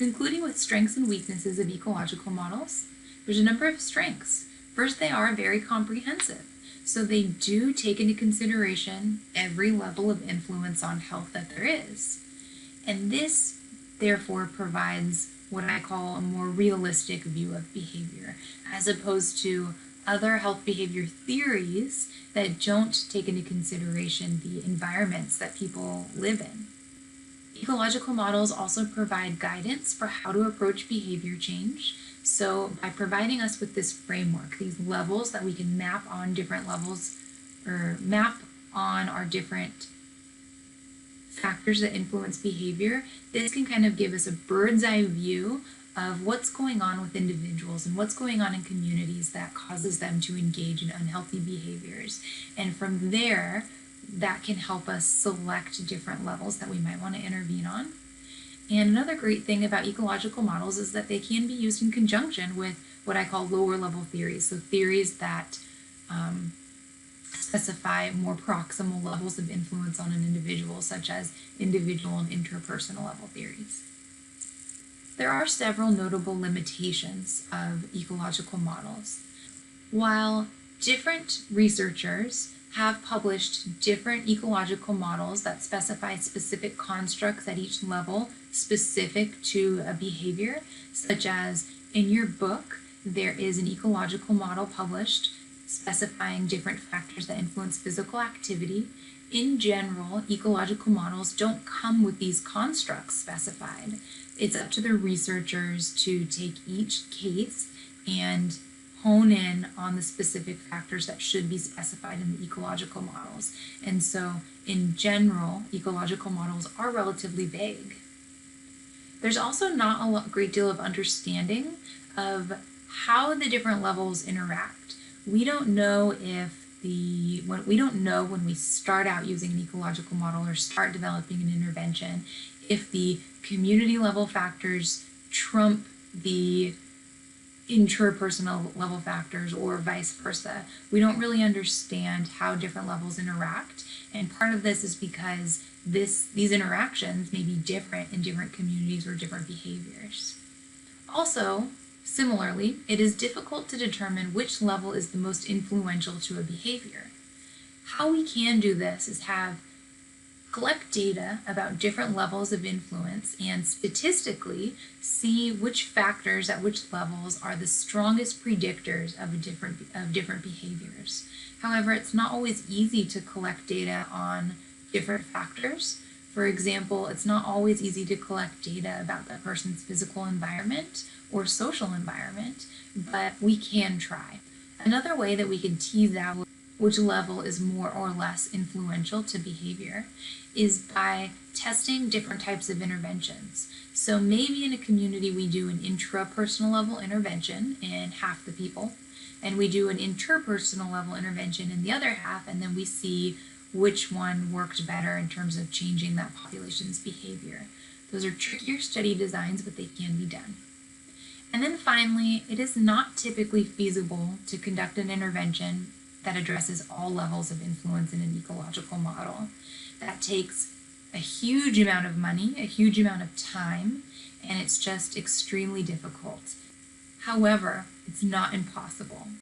Concluding with strengths and weaknesses of ecological models, there's a number of strengths. First, they are very comprehensive. So they do take into consideration every level of influence on health that there is. And this, therefore, provides what I call a more realistic view of behavior, as opposed to other health behavior theories that don't take into consideration the environments that people live in. Ecological models also provide guidance for how to approach behavior change. So by providing us with this framework, these levels that we can map on different levels, or map on our different factors that influence behavior, this can kind of give us a bird's eye view of what's going on with individuals and what's going on in communities that causes them to engage in unhealthy behaviors. And from there, that can help us select different levels that we might want to intervene on. And another great thing about ecological models is that they can be used in conjunction with what I call lower level theories. So theories that specify more proximal levels of influence on an individual, such as individual and interpersonal level theories. There are several notable limitations of ecological models. While different researchers have published different ecological models that specify specific constructs at each level specific to a behavior, such as in your book, there is an ecological model published specifying different factors that influence physical activity. In general, ecological models don't come with these constructs specified. It's up to the researchers to take each case and hone in on the specific factors that should be specified in the ecological models. And so, in general, ecological models are relatively vague. There's also not a great deal of understanding of how the different levels interact. We don't know when we start out using an ecological model or start developing an intervention, if the community level factors trump the interpersonal level factors or vice versa. We don't really understand how different levels interact, and part of this is because these interactions may be different in different communities or different behaviors. Also, similarly, it is difficult to determine which level is the most influential to a behavior. How we can do this is collect data about different levels of influence and statistically see which factors at which levels are the strongest predictors of different behaviors. However, it's not always easy to collect data on different factors. For example, it's not always easy to collect data about that person's physical environment or social environment, but we can try. Another way that we can tease out which level is more or less influential to behavior is by testing different types of interventions. So maybe in a community we do an intrapersonal level intervention in half the people, and we do an interpersonal level intervention in the other half, and then we see which one worked better in terms of changing that population's behavior. Those are trickier study designs, but they can be done. And then finally, it is not typically feasible to conduct an intervention that addresses all levels of influence in an ecological model. That takes a huge amount of money, a huge amount of time, and it's just extremely difficult. However, it's not impossible.